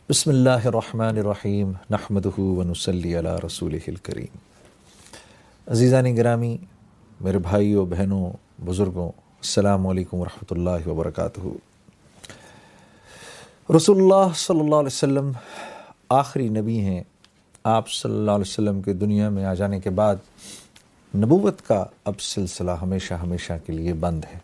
بسم اللہ الرحمن الرحیم نحمدہ ونصلی علی رسولہ الکریم۔ عزیزان گرامی، میرے بھائیوں بہنوں بزرگوں، السلام علیکم ورحمۃ اللہ وبرکاتہ۔ رسول اللہ صلی اللہ علیہ وسلم آخری نبی ہیں۔ آپ صلی اللہ علیہ وسلم کے دنیا میں آ جانے کے بعد نبوت کا اب سلسلہ ہمیشہ کے لیے بند ہے۔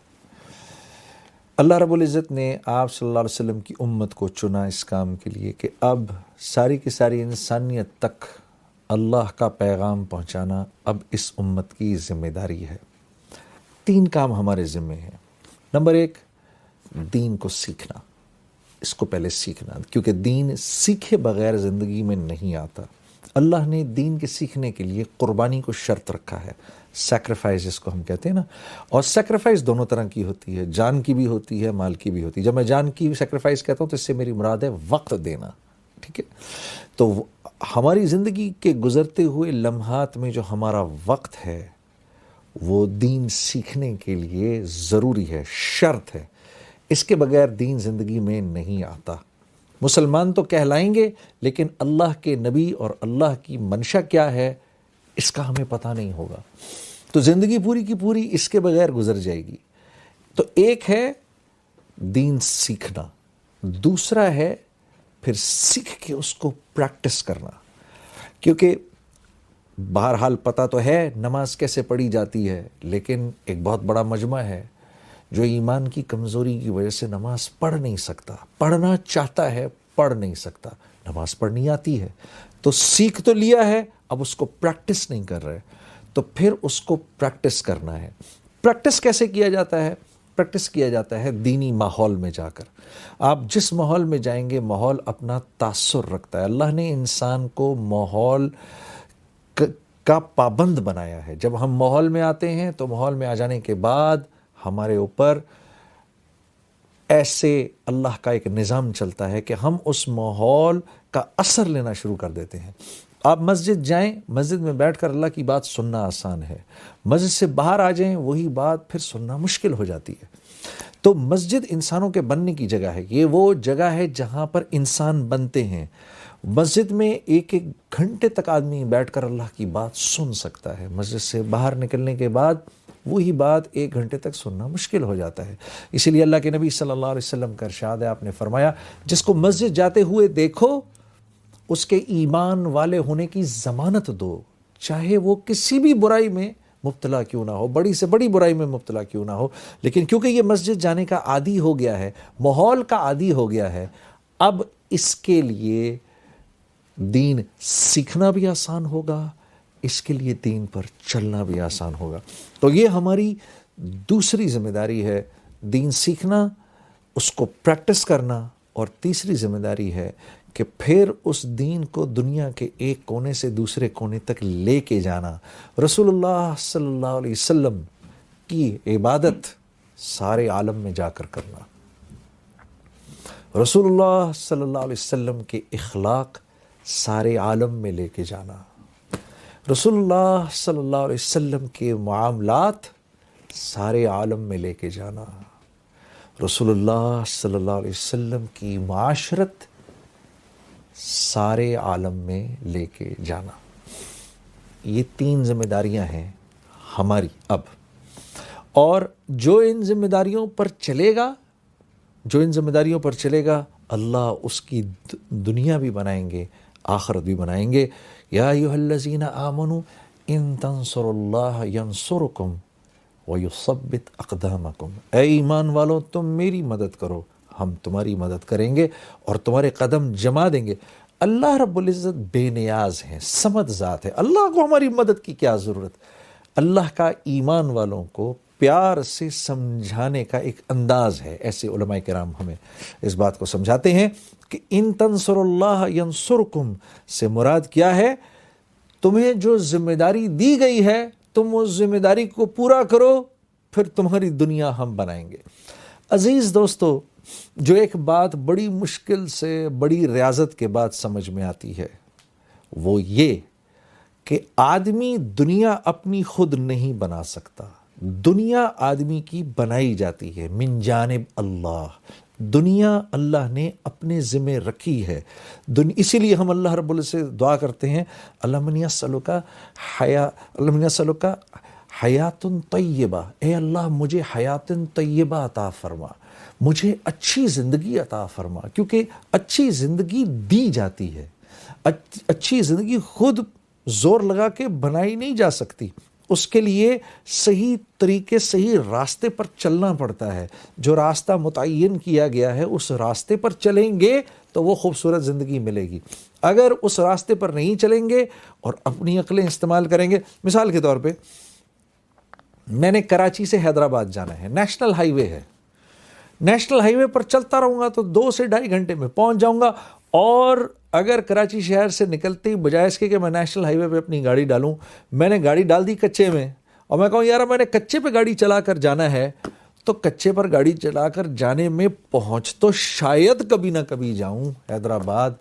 اللہ رب العزت نے آپ صلی اللہ علیہ وسلم کی امت کو چنا اس کام کے لیے کہ اب ساری کی ساری انسانیت تک اللہ کا پیغام پہنچانا اب اس امت کی ذمہ داری ہے۔ 3 کام ہمارے ذمہ ہیں۔ نمبر 1، دین کو سیکھنا، اس کو پہلے سیکھنا، کیونکہ دین سیکھے بغیر زندگی میں نہیں آتا۔ اللہ نے دین کے سیکھنے کے لیے قربانی کو شرط رکھا ہے، سیکریفائز جس کو ہم کہتے ہیں نا۔ اور سیکریفائز دونوں طرح کی ہوتی ہے، جان کی بھی ہوتی ہے، مال کی بھی ہوتی ہے۔ جب میں جان کی سیکریفائز کہتا ہوں تو اس سے میری مراد ہے وقت دینا، ٹھیک ہے؟ تو ہماری زندگی کے گزرتے ہوئے لمحات میں جو ہمارا وقت ہے وہ دین سیکھنے کے لیے ضروری ہے، شرط ہے۔ اس کے بغیر دین زندگی میں نہیں آتا۔ مسلمان تو کہلائیں گے لیکن اللہ کے نبی اور اللہ کی منشا کیا ہے اس کا ہمیں پتہ نہیں ہوگا، تو زندگی پوری کی پوری اس کے بغیر گزر جائے گی۔ تو ایک ہے دین سیکھنا، دوسرا ہے پھر سیکھ کے اس کو پریکٹس کرنا، کیونکہ بہرحال پتہ تو ہے نماز کیسے پڑھی جاتی ہے، لیکن ایک بہت بڑا مجمع ہے جو ایمان کی کمزوری کی وجہ سے نماز پڑھ نہیں سکتا، پڑھنا چاہتا ہے پڑھ نہیں سکتا، نماز پڑھنی آتی ہے تو سیکھ تو لیا ہے، اب اس کو پریکٹس نہیں کر رہے، تو پھر اس کو پریکٹس کرنا ہے۔ پریکٹس کیسے کیا جاتا ہے؟ پریکٹس کیا جاتا ہے دینی ماحول میں جا کر۔ آپ جس ماحول میں جائیں گے ماحول اپنا تاثر رکھتا ہے۔ اللہ نے انسان کو ماحول کا پابند بنایا ہے۔ جب ہم ماحول میں آتے ہیں تو ماحول میں آ جانے کے بعد ہمارے اوپر ایسے اللہ کا ایک نظام چلتا ہے کہ ہم اس ماحول کا اثر لینا شروع کر دیتے ہیں۔ آپ مسجد جائیں، مسجد میں بیٹھ کر اللہ کی بات سننا آسان ہے، مسجد سے باہر آ جائیں وہی بات پھر سننا مشکل ہو جاتی ہے۔ تو مسجد انسانوں کے بننے کی جگہ ہے، یہ وہ جگہ ہے جہاں پر انسان بنتے ہیں۔ مسجد میں ایک گھنٹے تک آدمی بیٹھ کر اللہ کی بات سن سکتا ہے، مسجد سے باہر نکلنے کے بعد وہی بات 1 گھنٹے تک سننا مشکل ہو جاتا ہے۔ اسی لیے اللہ کے نبی صلی اللہ علیہ وسلم کا ارشاد ہے، آپ نے فرمایا جس کو مسجد جاتے ہوئے دیکھو اس کے ایمان والے ہونے کی ضمانت دو، چاہے وہ کسی بھی برائی میں مبتلا کیوں نہ ہو، بڑی سے بڑی برائی میں مبتلا کیوں نہ ہو، لیکن کیونکہ یہ مسجد جانے کا عادی ہو گیا ہے، ماحول کا عادی ہو گیا ہے، اب اس کے لیے دین سیکھنا بھی آسان ہوگا، اس کے لیے دین پر چلنا بھی آسان ہوگا۔ تو یہ ہماری دوسری ذمہ داری ہے، دین سیکھنا، اس کو پریکٹس کرنا، اور تیسری ذمہ داری ہے کہ پھر اس دین کو دنیا کے ایک کونے سے دوسرے کونے تک لے کے جانا۔ رسول اللہ صلی اللہ علیہ وسلم کی عبادت سارے عالم میں جا کر کرنا، رسول اللہ صلی اللہ علیہ وسلم کے اخلاق سارے عالم میں لے کے جانا، رسول اللہ صلی اللہ علیہ وسلم کے معاملات سارے عالم میں لے کے جانا، رسول اللہ صلی اللہ علیہ وسلم کی معاشرت سارے عالم میں لے کے جانا۔ یہ 3 ذمہ داریاں ہیں ہماری اب، اور جو ان ذمہ داریوں پر چلے گا اللہ اس کی دنیا بھی بنائیں گے، آخرت بھی بنائیں گے۔ یا ایھا الذین آمنوا ان تنصروا اللہ ینصرکم ویثبت اقدامکم، اے ایمان والو تم میری مدد کرو ہم تمہاری مدد کریں گے اور تمہارے قدم جما دیں گے۔ اللہ رب العزت بے نیاز ہیں، صمد ذات ہے، اللہ کو ہماری مدد کی کیا ضرورت؟ اللہ کا ایمان والوں کو پیار سے سمجھانے کا ایک انداز ہے، ایسے علماء کرام ہمیں اس بات کو سمجھاتے ہیں کہ ان تنصر اللہ ینصرکم سے مراد کیا ہے؟ تمہیں جو ذمہ داری دی گئی ہے تم اس ذمہ داری کو پورا کرو، پھر تمہاری دنیا ہم بنائیں گے۔ عزیز دوستو، جو ایک بات بڑی مشکل سے بڑی ریاضت کے بعد سمجھ میں آتی ہے وہ یہ کہ آدمی دنیا اپنی خود نہیں بنا سکتا، دنیا آدمی کی بنائی جاتی ہے من جانب اللہ، دنیا اللہ نے اپنے ذمہ رکھی ہے، اسی لیے ہم اللہ رب العزت سے دعا کرتے ہیں اللہم انی اسألک حیات طیبہ، اے اللہ مجھے حیات طیبہ عطا فرما، مجھے اچھی زندگی عطا فرما، کیونکہ اچھی زندگی دی جاتی ہے، اچھی زندگی خود زور لگا کے بنائی نہیں جا سکتی، اس کے لیے صحیح طریقے صحیح راستے پر چلنا پڑتا ہے، جو راستہ متعین کیا گیا ہے اس راستے پر چلیں گے تو وہ خوبصورت زندگی ملے گی۔ اگر اس راستے پر نہیں چلیں گے اور اپنی عقلیں استعمال کریں گے، مثال کے طور پہ میں نے کراچی سے حیدرآباد جانا ہے، نیشنل ہائی وے ہے، نیشنل ہائی وے پر چلتا رہوں گا تو 2 سے 2.5 گھنٹے میں پہنچ جاؤں گا، اور اگر کراچی شہر سے نکلتے ہی بجائے اس کے کہ میں نیشنل ہائی وے پہ اپنی گاڑی ڈالوں، میں نے گاڑی ڈال دی کچے میں، اور میں کہوں یار میں نے کچے پہ گاڑی چلا کر جانا ہے، تو کچے پر گاڑی چلا کر جانے میں پہنچ تو شاید کبھی نہ کبھی جاؤں حیدرآباد،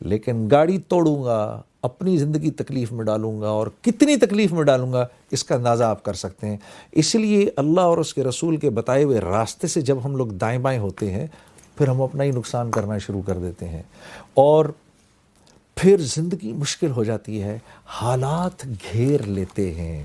لیکن گاڑی توڑوں گا، اپنی زندگی تکلیف میں ڈالوں گا، اور کتنی تکلیف میں ڈالوں گا اس کا اندازہ آپ کر سکتے ہیں۔ اس لیے اللہ اور اس کے رسول کے بتائے ہوئے راستے سے جب ہم لوگ دائیں بائیں ہوتے ہیں پھر ہم اپنا ہی نقصان کرنا شروع کر دیتے ہیں، اور پھر زندگی مشکل ہو جاتی ہے، حالات گھیر لیتے ہیں،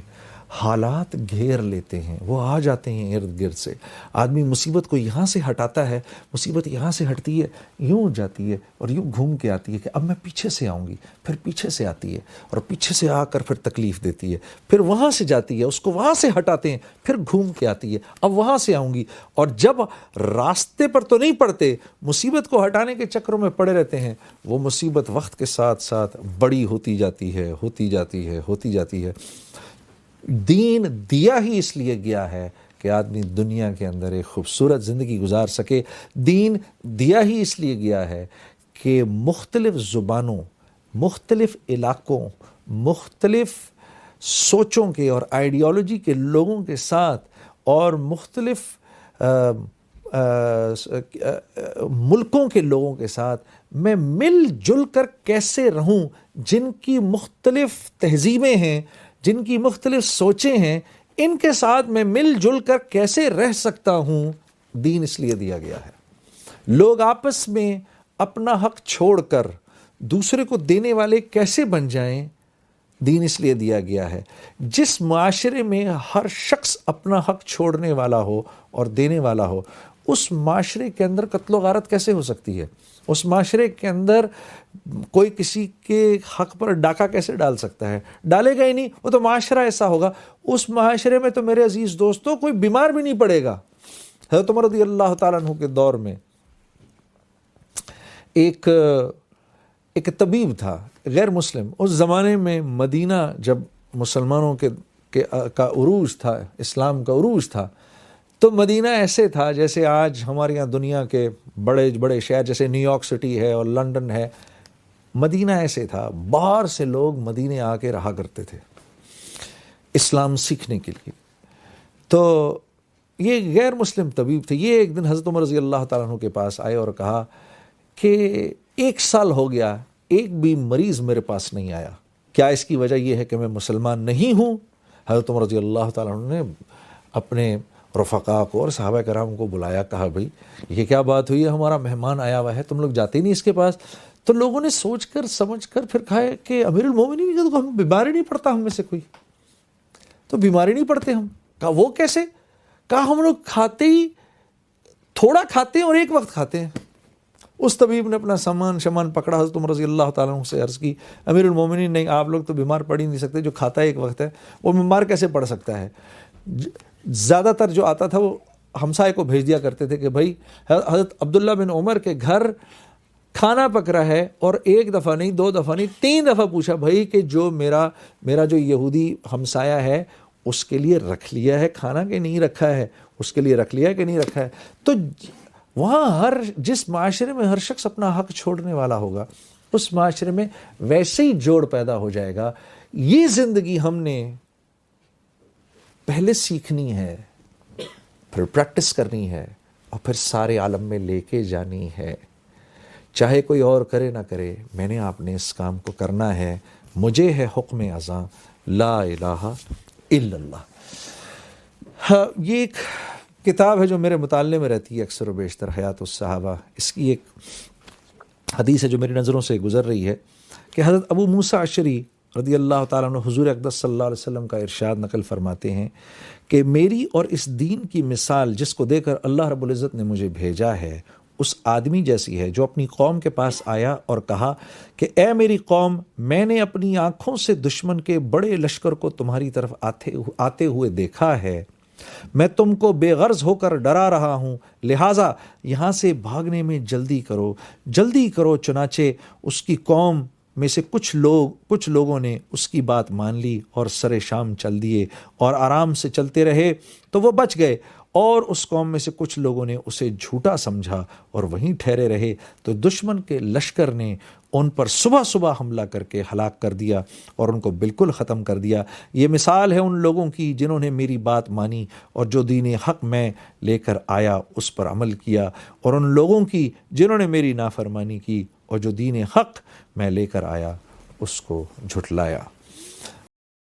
حالات گھیر لیتے ہیں، وہ آ جاتے ہیں ارد گرد سے، آدمی مصیبت کو یہاں سے ہٹاتا ہے، مصیبت یہاں سے ہٹتی ہے، یوں جاتی ہے اور یوں گھوم کے آتی ہے کہ اب میں پیچھے سے آؤں گی، پھر پیچھے سے آتی ہے اور پیچھے سے آ کر پھر تکلیف دیتی ہے، پھر وہاں سے جاتی ہے، اس کو وہاں سے ہٹاتے ہیں، پھر گھوم کے آتی ہے، اب وہاں سے آؤں گی، اور جب راستے پر تو نہیں پڑتے، مصیبت کو ہٹانے کے چکروں میں پڑے رہتے ہیں، وہ مصیبت وقت کے ساتھ ساتھ بڑی ہوتی جاتی ہے، ہوتی جاتی ہے، ہوتی جاتی ہے۔ دین دیا ہی اس لیے گیا ہے کہ آدمی دنیا کے اندر ایک خوبصورت زندگی گزار سکے، دین دیا ہی اس لیے گیا ہے کہ مختلف زبانوں، مختلف علاقوں، مختلف سوچوں کے اور آئیڈیالوجی کے لوگوں کے ساتھ، اور مختلف ملکوں کے لوگوں کے ساتھ میں مل جل کر کیسے رہوں، جن کی مختلف تہذیبیں ہیں، جن کی مختلف سوچیں ہیں، ان کے ساتھ میں مل جل کر کیسے رہ سکتا ہوں، دین اس لیے دیا گیا ہے۔ لوگ آپس میں اپنا حق چھوڑ کر دوسرے کو دینے والے کیسے بن جائیں، دین اس لیے دیا گیا ہے۔ جس معاشرے میں ہر شخص اپنا حق چھوڑنے والا ہو اور دینے والا ہو، اس معاشرے کے اندر قتل و غارت کیسے ہو سکتی ہے؟ اس معاشرے کے اندر کوئی کسی کے حق پر ڈاکہ کیسے ڈال سکتا ہے؟ ڈالے گا ہی نہیں، وہ تو معاشرہ ایسا ہوگا۔ اس معاشرے میں تو میرے عزیز دوستوں کوئی بیمار بھی نہیں پڑے گا۔ حضرت عمر رضی اللہ تعالیٰ عنہ کے دور میں ایک طبیب تھا غیر مسلم، اس زمانے میں مدینہ جب مسلمانوں کا عروج تھا، اسلام کا عروج تھا، تو مدینہ ایسے تھا جیسے آج ہمارے یہاں دنیا کے بڑے بڑے شہر جیسے نیو یارک سٹی ہے اور لنڈن ہے، مدینہ ایسے تھا، باہر سے لوگ مدینے آ کے رہا کرتے تھے اسلام سیکھنے کے لیے۔ تو یہ غیر مسلم طبیب تھے، یہ ایک دن حضرت عمر رضی اللہ تعالیٰ عنہ کے پاس آئے اور کہا کہ 1 سال ہو گیا ایک بھی مریض میرے پاس نہیں آیا، کیا اس کی وجہ یہ ہے کہ میں مسلمان نہیں ہوں؟ حضرت عمر رضی اللہ تعالیٰ عنہ نے اپنے رفقا کو اور صحابہ کرام کو بلایا، کہا بھائی یہ کیا بات ہوئی ہے، ہمارا مہمان آیا ہوا ہے، تم لوگ جاتے ہی نہیں اس کے پاس؟ تو لوگوں نے سوچ کر سمجھ کر پھر کہا کہ امیر المومنین کا تو ہم بیمار ہی نہیں پڑتا، ہم میں سے کوئی تو بیمار ہی نہیں پڑتے ہم۔ کہا وہ کیسے؟ کہا ہم لوگ کھاتے ہی تھوڑا کھاتے ہیں اور ایک وقت کھاتے ہیں۔ اس طبیب نے اپنا شمان پکڑا، حضرت عمر رضی اللہ تعالیٰ عنہ سے عرض کی امیر المومنین نہیں، آپ لوگ تو بیمار پڑ ہی نہیں سکتے، جو کھاتا ہے ایک وقت ہے وہ بیمار کیسے پڑ سکتا ہے؟ زیادہ تر جو آتا تھا وہ ہمسائے کو بھیج دیا کرتے تھے کہ بھائی حضرت عبداللہ بن عمر کے گھر کھانا پک رہا ہے، اور 1 دفعہ نہیں 2 دفعہ نہیں 3 دفعہ پوچھا بھائی کہ جو میرا جو یہودی ہمسایہ ہے اس کے لیے رکھ لیا ہے کھانا کہ نہیں رکھا ہے، اس کے لیے رکھ لیا ہے کہ نہیں رکھا ہے۔ تو وہاں جس معاشرے میں ہر شخص اپنا حق چھوڑنے والا ہوگا، اس معاشرے میں ویسے ہی جوڑ پیدا ہو جائے گا۔ یہ زندگی ہم نے پہلے سیکھنی ہے، پھر پریکٹس کرنی ہے، اور پھر سارے عالم میں لے کے جانی ہے، چاہے کوئی اور کرے نہ کرے، میں نے آپ نے اس کام کو کرنا ہے، مجھے ہے حکم ازاں لا الہ الا اللہ۔ یہ ایک کتاب ہے جو میرے مطالعے میں رہتی ہے اکثر و بیشتر، حیات الصحابہ. اس کی ایک حدیث ہے جو میری نظروں سے گزر رہی ہے کہ حضرت ابو موسیٰ اشعری رضی اللہ تعالیٰ عنہ حضور اقدس صلی اللہ علیہ وسلم کا ارشاد نقل فرماتے ہیں کہ میری اور اس دین کی مثال جس کو دے کر اللہ رب العزت نے مجھے بھیجا ہے اس آدمی جیسی ہے جو اپنی قوم کے پاس آیا اور کہا کہ اے میری قوم، میں نے اپنی آنکھوں سے دشمن کے بڑے لشکر کو تمہاری طرف آتے ہوئے دیکھا ہے، میں تم کو بے غرض ہو کر ڈرا رہا ہوں، لہٰذا یہاں سے بھاگنے میں جلدی کرو. چنانچہ اس کی قوم میں سے کچھ لوگوں نے اس کی بات مان لی اور سر شام چل دیے اور آرام سے چلتے رہے تو وہ بچ گئے، اور اس قوم میں سے کچھ لوگوں نے اسے جھوٹا سمجھا اور وہیں ٹھہرے رہے تو دشمن کے لشکر نے ان پر صبح حملہ کر کے ہلاک کر دیا اور ان کو بالکل ختم کر دیا. یہ مثال ہے ان لوگوں کی جنہوں نے میری بات مانی اور جو دین حق میں لے کر آیا اس پر عمل کیا، اور ان لوگوں کی جنہوں نے میری نافرمانی کی اور جو دین حق میں لے کر آیا اس کو جھٹلایا.